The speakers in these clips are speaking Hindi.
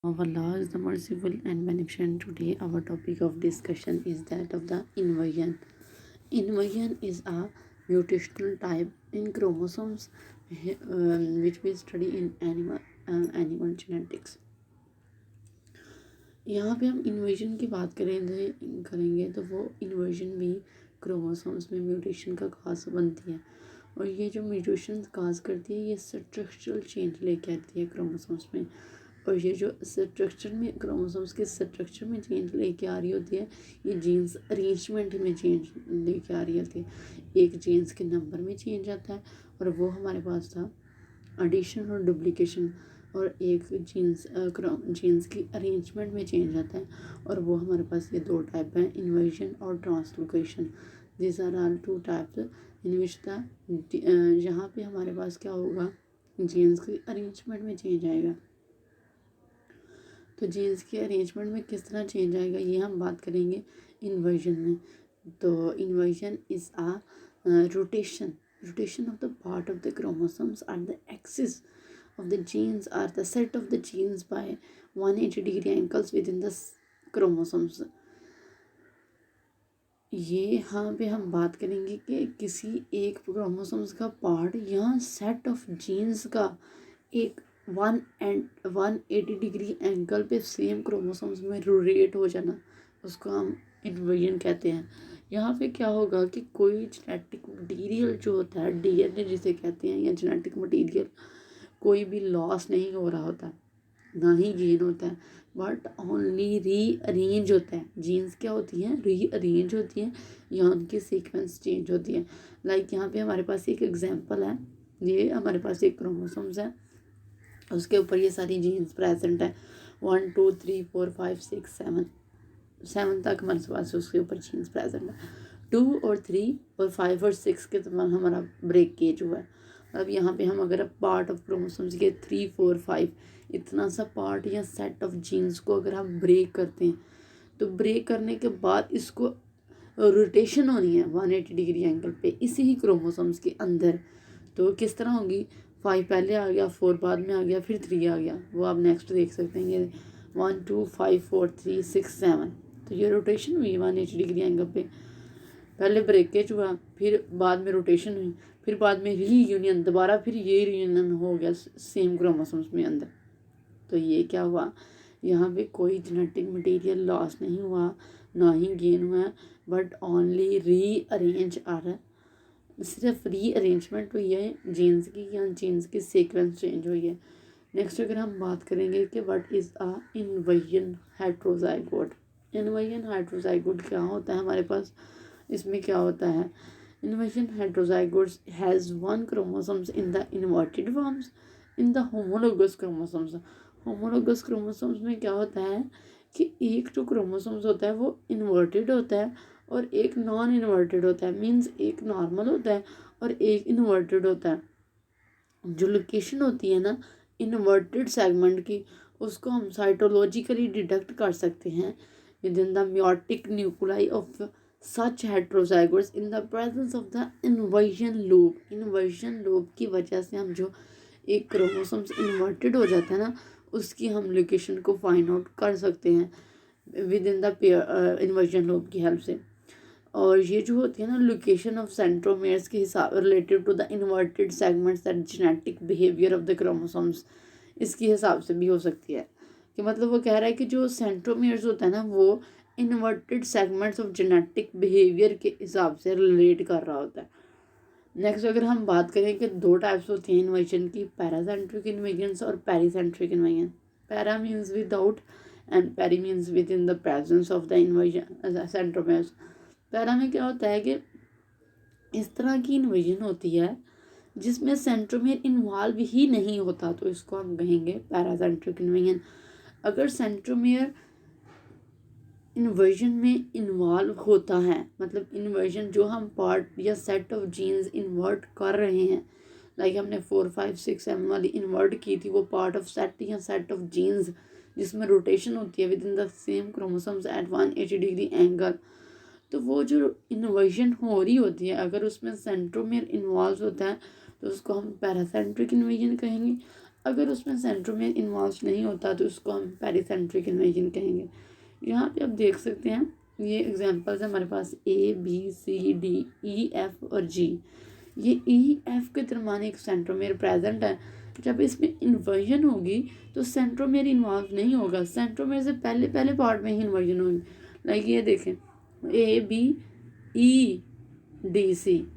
Allah is the merciful and beneficent. Today, our topic of discussion is that of the inversion. Inversion is a mutational type in chromosomes which we study in animal genetics. यहाँ पे हम इन्वर्जन की बात करेंगे तो वो इन्वर्जन भी क्रोमोसोम्स में म्यूटेशन का काज बनती है। और ये जो म्यूटेशन काज करती है ये स्ट्रक्चरल चेंज लेके आती है क्रोमोसोम्स में। और ये जो स्ट्रक्चर में क्रोमोसोम्स के स्ट्रक्चर में चेंज लेके आ रही होती है, ये जीन्स अरेंजमेंट में चेंज लेके आ रही होती है। एक जीन्स के नंबर में चेंज आता है और वो हमारे पास था एडिशन और डुप्लीकेशन। और एक जीन्स की अरेंजमेंट में चेंज आता है और वो हमारे पास ये दो टाइप हैं, इन्वर्जन और translocation. This are all two types in which the यहाँ पे हमारे पास क्या होगा, जीन्स की अरेंजमेंट में चेंज आएगा। तो जीन्स के अरेंजमेंट में किस तरह चेंज आएगा ये हम बात करेंगे इन्वर्जन में। तो inversion is a rotation of the part of the chromosomes at the axis of the genes or the set of the genes by 180-degree angles within the chromosomes। ये यहाँ पे हम बात करेंगे कि किसी एक क्रोमोसोम्स का पार्ट या सेट ऑफ जीन्स का एक 180 डिग्री एंगल पे सेम क्रोमोसोम्स में रोटेट हो जाना, उसको हम इन्वर्जन कहते हैं। यहाँ पे क्या होगा कि कोई जेनेटिक मटेरियल जो होता है, डीएनए जिसे कहते हैं, या जेनेटिक मटेरियल कोई भी लॉस नहीं हो रहा होता, ना ही गेन होता है, बट ओनली रीअरेंज होता है। जीन्स क्या होती हैं, रीअरेंज होती हैं या उनकी सीक्वेंस चेंज होती है। लाइक यहाँ पे हमारे पास एक एग्जांपल है, ये हमारे पास एक क्रोमोसोम्स है, उसके ऊपर ये सारी जीन्स प्रेजेंट है, 1 2 3 4 5 6 7 तक हमारे पास उसके ऊपर जीन्स प्रेजेंट है। 2 और 3 और 5 और 6 के तमाम हमारा ब्रेक केज हुआ है। अब यहाँ पे हम अगर पार्ट ऑफ क्रोमोसोम्स के 3 4 5 इतना सा पार्ट या सेट ऑफ जीन्स को अगर हम ब्रेक करते हैं, तो ब्रेक करने के बाद इसको रोटेशन होनी है 180 डिग्री एंगल पे इसी ही क्रोमोसोम्स के अंदर। तो किस तरह होगी, 5 पहले आ गया, 4 बाद में आ गया, फिर 3 आ गया, वो आप नेक्स्ट देख सकते हैं। ये 1 2 5 4 3 6 7, तो ये रोटेशन हुई 180 डिग्री एंगल पे। पहले ब्रेकेज हुआ, फिर बाद में रोटेशन हुई, फिर बाद में रीयूनियन, दोबारा फिर ये रीयूनियन हो गया सेम क्रोमोसोम्स में अंदर। तो ये क्या हुआ, यहाँ पे कोई जेनेटिक मटेरियल लॉस नहीं हुआ, ना ही गेन हुआ, बट ओनली रीअरेंज आ रहा है, सिर्फ रीअरेंजमेंट हुई है जीन्स की, या जीन्स की सीक्वेंस चेंज हुई है। नेक्स्ट अगर हम बात करेंगे कि what is a inversion heterozygote. Inversion heterozygote क्या होता है हमारे पास, इसमें क्या होता है, inversion heterozygotes has 1 chromosomes in the inverted forms in the homologous chromosomes. Homologous chromosomes में क्या होता है कि एक जो क्रोमोसोम्स होता है वो इन्वर्टेड होता है और एक नॉन इन्वर्टेड होता है, मीन्स एक नॉर्मल होता है और एक इन्वर्टेड होता है। जो लोकेशन होती है ना इन्वर्टेड सेगमेंट की, उसको हम साइटोलॉजिकली डिडक्ट कर सकते हैं within the meiotic nuclei of such heterozygotes in the presence of the inversion loop. Inversion loop की वजह से हम जो एक क्रोमोसोम्स इन्वर्टेड हो जाता है ना, उसकी हम लोकेशन को फाइंड आउट कर सकते हैं within the inversion loop की हेल्प से। और ये जो होती है ना लोकेशन ऑफ सेंट्रोमेयर्स के हिसाब related to the inverted segments that genetic behaviour of the chromosomes, इसके हिसाब से भी हो सकती है। कि मतलब वो कह रहा है कि जो सेंट्रोमेयर्स होता है ना वो inverted segments of genetic behaviour के हिसाब से रिलेट कर रहा होता है। नेक्स्ट अगर हम बात करें कि 2 टाइप्स होती हैं इन्वर्जन की, पैरासेंट्रिक इन्वर्जन और pericentric inversion. Para means without and peri means within the presence of the inversion centromeres. Para में क्या होता है कि इस तरह की इन्वर्जन होती है जिसमें सेंट्रोमेयर इन्वॉल्व ही नहीं होता, तो इसको हम कहेंगे पैरासेंट्रिक इन्वर्जन। अगर सेंट्रोमेयर इन्वर्जन में इन्वॉल्व होता है, मतलब इन्वर्जन जो हम पार्ट या सेट ऑफ जीन्स इन्वर्ट कर रहे हैं, लाइक हमने 4 5 6 7 वाली इन्वर्ट की थी, वो पार्ट ऑफ सेट या सेट ऑफ जीन्स जिसमें रोटेशन होती है within the same chromosomes at 180 degree angle. तो वो जो इन्वर्जन हो रही होती है अगर उसमें सेंट्रोमेयर इन्वॉल्व होता है तो उसको हम पैरासेंट्रिक इन्वर्जन कहेंगे। अगर उसमें सेंट्रोमियर इन्वॉल्व नहीं होता तो उसको हम पेरीसेंट्रिक इन्वेजन कहेंगे। यहाँ पे आप देख सकते हैं ये एग्जांपल्स है हमारे पास ABCDEF और G। ये EF के दरमियान एक सेंट्रोमियर प्रेजेंट है। जब इसमें इन्वर्जन होगी तो सेंट्रोमियर इन्वॉल्व नहीं होगा, सेंट्रोमियर से पहले पहले पार्ट में ही इन्वर्जन होगी। लाइक ये देखें ABEDC,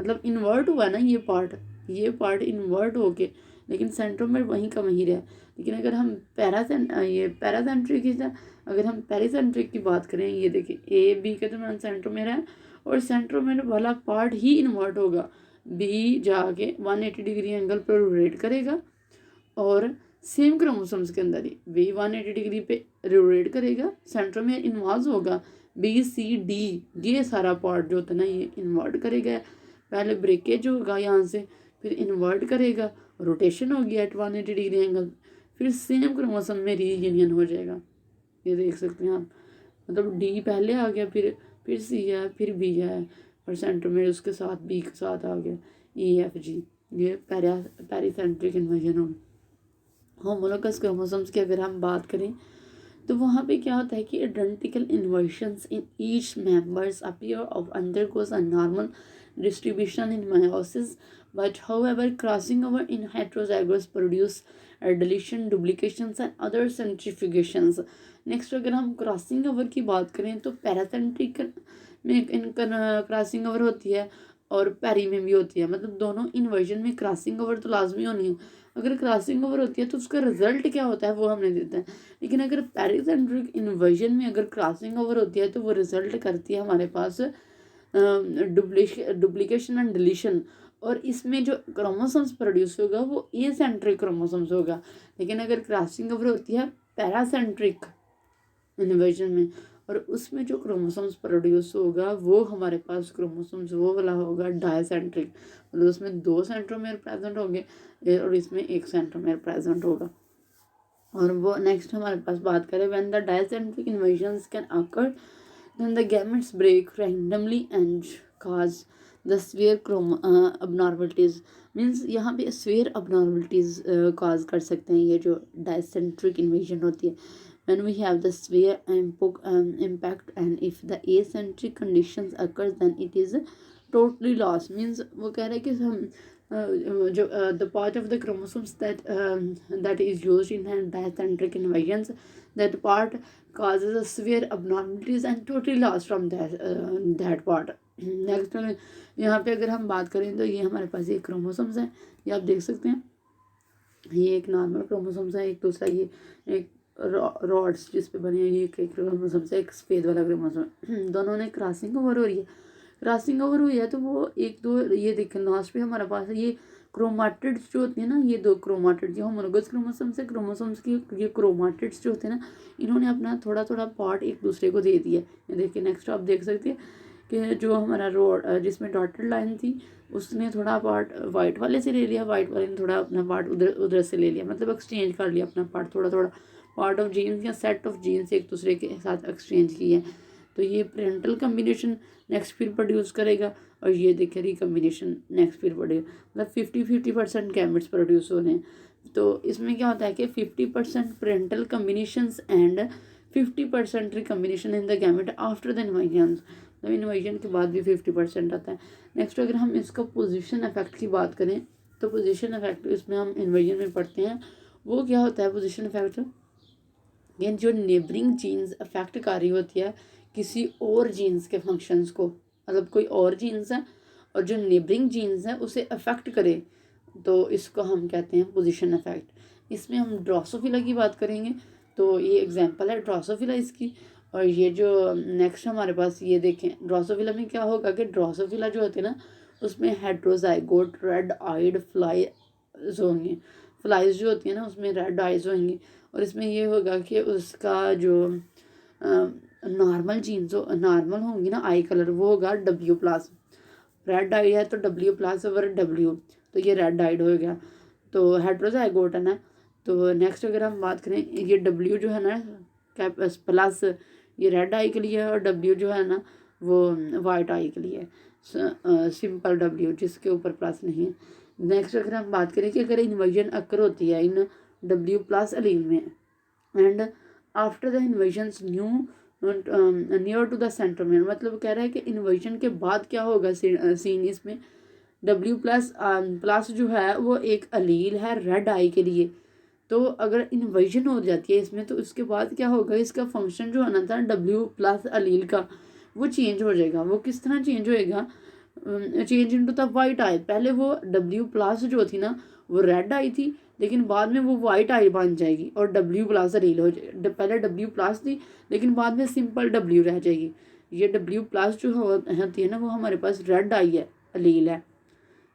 मतलब इन्वर्ट हुआ ना ये पार्ट इन्वर्ट होके, लेकिन सेंट्रोमियर वहीं का वहीं रहा। लेकिन अगर हम पैरासेंट्रिक अगर हम पेरीसेंट्रिक की बात करें, ये देखिए AB के दरमियान सेंट्रोमियर है और सेंट्रोमियर वाला पार्ट ही इन्वर्ट होगा, B जाके 180 डिग्री एंगल पर रोटेट करेगा और सेम क्रोमोसोम्स के अंदर ही B 180 डिग्री पे रोटेट करेगा, सेंट्रोमियर इन्वॉल्व होगा, BCD ये सारा पार्ट जो होता है ना ये इन्वर्ट करेगा। पहले ब्रेकेज होगा यहाँ से, फिर इन्वर्ट करेगा, रोटेशन होगी एट 180 डिग्री एंगल, फिर सेम क्रोमोसोम में रीयूनियन हो जाएगा। ये देख सकते हैं आप, मतलब D पहले आ गया, फिर C है, फिर B है और सेंट्रोमियर उसके साथ B के साथ आ गया EFG। ये पेरीसेंट्रिक इन्वर्जन हो। होमोलोगस क्रोमोसोम्स की अगर हम बात करें तो वहाँ पे क्या होता है कि identical inversions in each members appear of undergoes a normal distribution in meiosis, but however crossing over in heterozygous produce deletion, duplications and other centrifugations। Next अगर हम क्रॉसिंग ओवर की बात करें तो पैरासेंट्रिक में इनका क्रॉसिंग ओवर होती है और पैरी में भी होती है, मतलब दोनों इन्वर्जन में क्रॉसिंग ओवर तो लाजमी होनी है। अगर क्रॉसिंग ओवर होती है तो उसका रिजल्ट क्या होता है वो हमने देता है, लेकिन अगर पैरीसेंट्रिक इन्वर्जन में अगर क्रॉसिंग ओवर होती है तो वो रिजल्ट करती है हमारे पास डुप्लीकेशन एंड डिलीशन, और इसमें जो क्रोमोसोम्स प्रोड्यूस होगा वो एसेंट्रिक क्रोमोसोम्स होगा। लेकिन अगर क्रॉसिंग ओवर होती है पैरासेंट्रिक इन्वर्जन में और उसमें जो क्रोमोसोम्स प्रोड्यूस होगा वो हमारे पास क्रोमोसोम्स वो वाला होगा डायसेंट्रिक, मतलब उसमें 2 सेंट्रोमेयर प्रेजेंट होंगे और इसमें 1 सेंट्रोमेयर प्रेजेंट होगा। और वो नेक्स्ट हमारे पास बात करें when the dicentric inversions can occur then the gametes break randomly and cause the sphere abnormalities, means यहाँ पे sphere abnormalities cause कर सकते हैं ये जो dicentric invasion होती है। when we have the sphere impact and if the acentric conditions occurs then it is totally lost, means वो कह रहे हैं कि हम जो the part of the chromosomes that is used in dicentric invasions, that part causes a severe abnormalities and totally lost from that part। Next यहाँ पे अगर हम बात करें तो ये हमारे पास एक क्रोमोसोम्स है, ये आप देख सकते हैं, ये एक नॉर्मल क्रोमोसोम्स है, एक दूसरा ये एक रॉड्स जिस पे बने हैं, ये एक क्रोमोसोम्स है, एक सफेद वाला क्रोमोसोम, दोनों ने क्रॉसिंग ओवर हो रही है। क्रॉसिंग ओवर हुई है तो वो एक दो ये देखें लास्ट पे हमारे पास है ये क्रोमाटिड्स जो होती है ना, ये 2 क्रोमाटिड्स, जो होमोलोगस क्रोमोसोम्स है, क्रोमोसोम्स की ये क्रोमाटिड्स जो होते हैं ना, इन्होंने अपना थोड़ा थोड़ा पार्ट एक दूसरे को दे दिया। ये देखिए नेक्स्ट आप देख सकते हैं कि जो हमारा रोड जिसमें डॉटेड लाइन थी उसने थोड़ा पार्ट वाइट वाले से ले लिया, वाइट वाले ने थोड़ा अपना पार्ट उधर से ले लिया, मतलब एक्सचेंज कर लिया अपना पार्ट, थोड़ा थोड़ा पार्ट ऑफ जीन्स या सेट ऑफ जीन्स एक दूसरे के साथ एक्सचेंज किए। तो ये पेरेंटल कम्बिनेशन नेक्स्ट फिर प्रोड्यूस करेगा और ये देखिए रिकम्बिनेशन नेक्स्ट फिर प्रोड्यूस, मतलब 50-50% गैमेट्स प्रोड्यूस हो रहे हैं। तो इसमें क्या होता है कि 50% parental combinations and 50% recombination in the gamete after the inversion, मतलब इन्वाइजन के बाद भी 50% आता है। नेक्स्ट अगर हम इसका पोजिशन इफेक्ट की बात करें तो पोजिशन इफेक्ट इसमें हम इन्वाइजन में पढ़ते हैं, वो क्या होता है पोजिशन इफेक्ट, ये जो नेबरिंग जीन्स अफेक्ट कर रही होती है किसी और जीन्स के फंक्शंस को, मतलब कोई और जीन्स है और जो नेबरिंग जीन्स है उसे अफेक्ट करे, तो इसको हम कहते हैं पोजीशन इफेक्ट। इसमें हम ड्रोसोफिला की बात करेंगे तो ये एग्जांपल है ड्रोसोफिला इसकी। और ये जो नेक्स्ट हमारे पास ये देखें ड्रोसोफिला में क्या होगा कि ड्रोसोफिला जो होते हैं ना उसमें हेट्रोजाइगोट रेड आइड फ्लाइज होंगे, फ्लाइज जो होती है ना उसमें रेड आइज होंगी, और इसमें ये होगा कि उसका जो नॉर्मल जीन्स नॉर्मल होंगी ना आई कलर वो होगा W+, रेड आई है तो W+ ओवर W, तो ये रेड आइड हो गया, तो हेट्रोजाइगोट है ना। तो नेक्स्ट अगर हम बात करें ये W जो है ना प्लस ये रेड आई के लिए है और W जो है ना वो वाइट आई के लिए सिंपल W जिसके ऊपर प्लस नहीं है। नेक्स्ट अगर हम बात करें कि अगर इन्वर्जन अकर होती है इन W प्लस अलील में है। And after the inversions new near to the centre में, मतलब कह रहा है कि इन्वेजन के बाद क्या होगा सीन इसमें, W प्लस जो है वो एक अलील है रेड आई के लिए। तो अगर इन्वर्जन हो जाती है इसमें, तो उसके बाद क्या होगा, इसका फंक्शन जो होना था W प्लस अलील का वो चेंज हो जाएगा। वो किस तरह चेंज होएगा, चेंज इनटू द वाइट आई। पहले वो W प्लस जो थी ना वो रेड आई थी, लेकिन बाद में वो वाइट आई बन जाएगी और W प्लस अलील हो जाएगी। पहले W प्लस थी लेकिन बाद में सिंपल W रह जाएगी। ये W प्लस जो होती है ना वो हमारे पास रेड आई है, अलील है।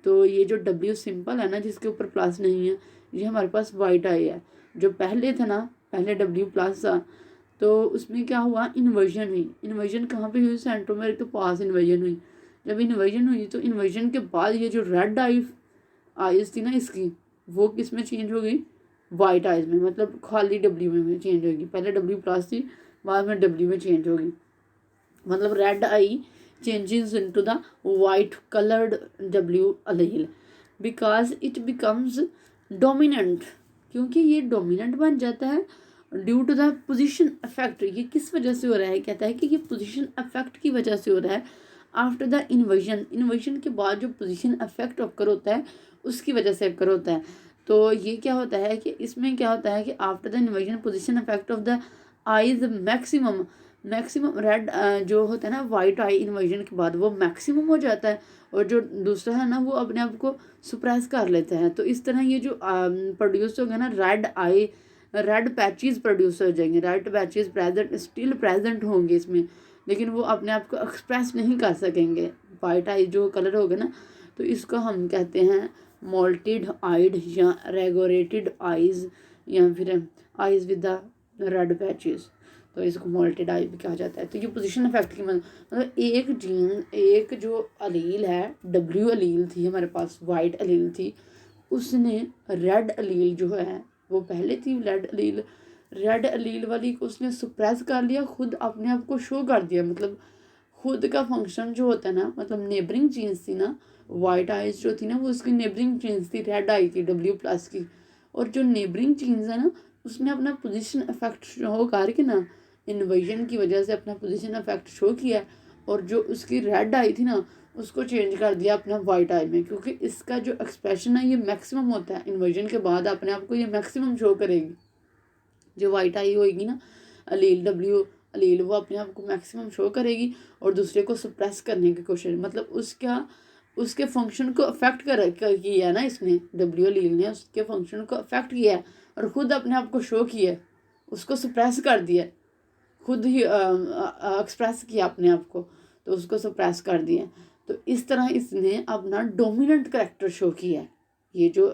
तो ये जो W सिंपल है ना जिसके ऊपर प्लस नहीं है, ये हमारे पास वाइट आई है। जो पहले था ना, पहले W प्लस था, तो उसमें क्या हुआ, इन्वर्जन हुई। इन्वर्जन कहाँ पे हुई, सेंट्रोमेर के पास इन्वर्जन हुई। जब इन्वर्जन हुई तो इन्वर्जन के बाद ये जो रेड आइज थी ना इसकी, वो किस में चेंज हो गई, वाइट आइज में, मतलब खाली W में चेंज होगी। पहले W प्लस थी, बाद में W में चेंज होगी। मतलब red I changes into the white colored W allele because it becomes dominant, क्योंकि ये डोमिनेंट बन जाता है due to the position effect. ये किस वजह से हो रहा है, कहता है कि ये पोजीशन इफेक्ट की वजह से हो रहा है। आफ्टर द इन्वर्जन के बाद जो पोजीशन इफेक्ट ऑकर होता है उसकी वजह से ऑकर होता है। तो ये क्या होता है कि इसमें क्या होता है कि after the inversion position effect of the eyes maximum red जो होता है ना वाइट आई इन्वर्जन के बाद वो मैक्सिमम हो जाता है, और जो दूसरा है ना वो अपने आप को सुप्रेस कर लेता है। तो इस तरह ये जो प्रोड्यूस होगा ना रेड पैचेस प्रोड्यूस हो जाएंगे। रेड पैचेस स्टिल प्रेजेंट होंगे इसमें, लेकिन वो अपने आप को एक्सप्रेस नहीं कर सकेंगे। वाइट आई जो कलर होगा ना, तो इसको हम कहते हैं मोल्टेड आइड या रेगोरेटेड आइज, या फिर eyes with the red patches, तो इसको मोल्टेड आई भी कहा जाता है। तो ये पोजीशन इफेक्ट की मतलब एक जो अलील है, W अलील थी हमारे पास, वाइट अलील थी, उसने रेड अलील जो है वो पहले थी रेड अलील वाली को उसने सुप्रेस कर लिया, खुद अपने आप को शो कर दिया। मतलब खुद का फंक्शन जो होता है ना, मतलब नेबरिंग जीन्स थी ना, वाइट आइज जो थी ना वो उसकी नेबरिंग जीन्स थी, रेड आई थी W प्लस की। और जो नेबरिंग जीन्स है ना उसने अपना पोजीशन इफेक्ट शो करके ना इन्वर्जन की वजह से अपना पोजीशन इफेक्ट शो किया, और जो उसकी रेड आई थी ना उसको चेंज कर दिया अपना वाइट आई में, क्योंकि इसका जो एक्सप्रेशन है ये मैक्सिमम होता है। इन्वर्जन के बाद अपने आप को ये मैक्सिमम शो करेगी। जो वाइट आई होएगी ना अलील W अलील, वो अपने आप को मैक्सिमम शो करेगी और दूसरे को सप्रेस करने की कोशिश, मतलब उसके फंक्शन को अफेक्ट किया है ना इसने, W अलील ने उसके फंक्शन को अफेक्ट किया है और ख़ुद अपने आप को शो किया है, उसको सप्रेस कर दिया, खुद ही एक्सप्रेस किया अपने आप को, तो उसको सप्रेस कर दिया। तो इस तरह इसने अपना डोमिनेंट करेक्टर शो किया है। ये जो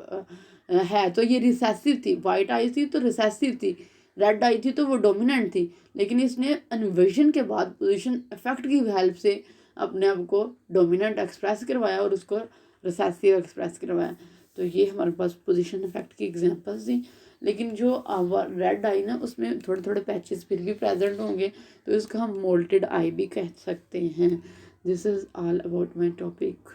है तो ये रिसेसिव थी, वाइट आई थी तो रिसेसिव थी, रेड आई थी तो वो डोमिनेंट थी, लेकिन इसने इन्वर्जन के बाद पोजीशन इफेक्ट की हेल्प से अपने आप को डोमिनेंट एक्सप्रेस करवाया और उसको रिसेसिव एक्सप्रेस करवाया। तो ये हमारे पास पोजीशन इफेक्ट की एग्जांपल्स थी। लेकिन जो रेड आई ना उसमें थोड़े थोड़े पैचेस फिर भी प्रेजेंट होंगे, तो इसको हम मोल्टेड आई भी कह सकते हैं। This is all about my topic.